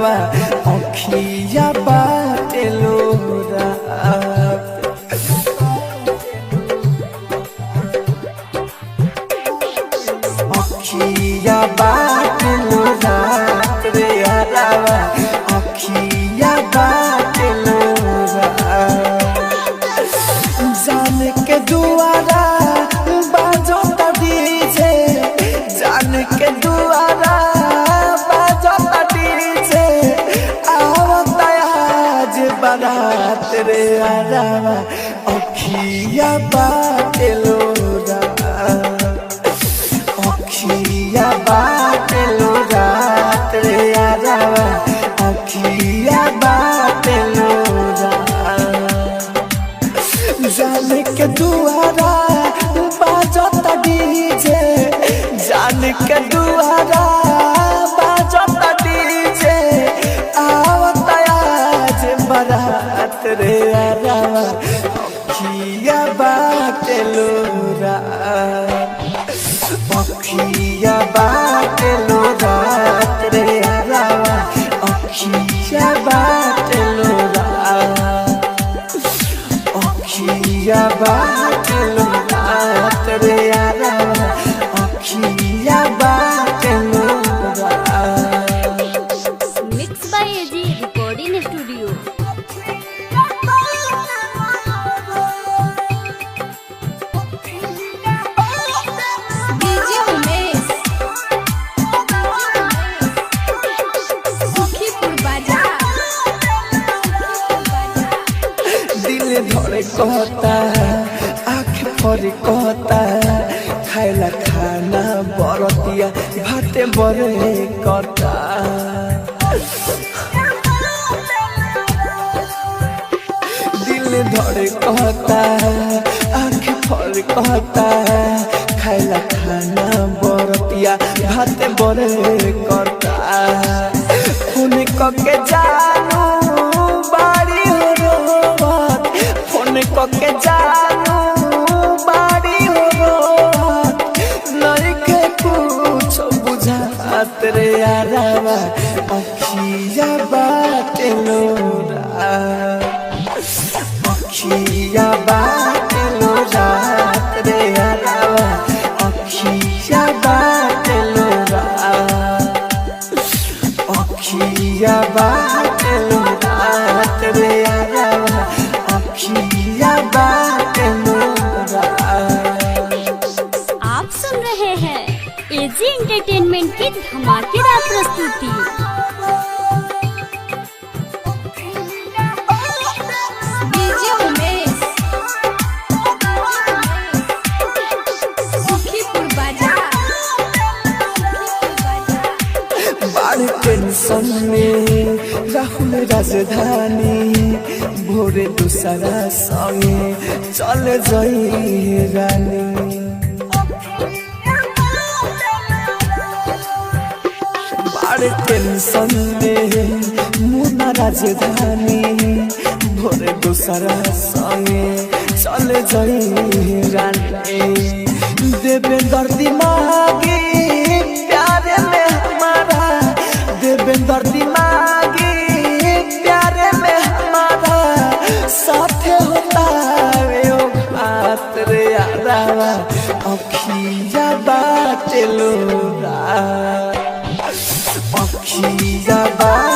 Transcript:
यारावा अखिया बाटे लोरा अखिया बाटे लोरा रे यारावा अखिया बाटे लोरा जान के दुआरा बाजो डीजे जान के दुआरा बाजो डीजे आवता आज बारात रे यारावा अखिया बाटे लोरा अखिया बाटे लोरा रे यारावा अखिया बाटे लोरा जान के दुआरा बाजो डीजे जान के दुआरा बाजो डीजे आवता आज बारात रे यारावा अखिया बाटे लोरा अखिया बाटे लोरा रे यारावा अखिया बाटे लोरा अखिया बाटे लोरा रे यारावा अखिया बाटे लोरा mix by AG recording studio. DJ Umesh Sukhipur बाजार दिल धरे कहता आँख पर कहता खाइला खाना बरतिया भाते बरे करता दिल धरे कहता आँख पर कहता खाइला खाना बरतिया भाते बरे करता खून कके जानू बाड़ी हो रोवत फोन कके जानू बाड़ी हो रोवत नइखे कुछ बुझात रे यारावा अखिया बाटे लोरा अखिया बाटे लोरा रे यारावा अखिया बाटे लोरा अखिया बाटे लोरा रे यारावा अखिया बाटे लोरा आप सुन रहे हैं एजी एंटरटेनमेंट की धमाकेदार प्रस्तुति। डीजे उमेश सुखीपुर बाजार बड़ टेंशन में राहुल राजधानी भोरे दूसरा संगे चल जाई रानी बड़ टेंशन में मुन्ना राजधानी भोरे दूसरा संगे चल जाई रानी देवेंद्र दिमागी प्यारे में हमारा देवेंद्र दिमागी प्यारे में हमारा साथे होता रे ओ बात रे यारावा अखिया बाटे लोरा अखिया बाटे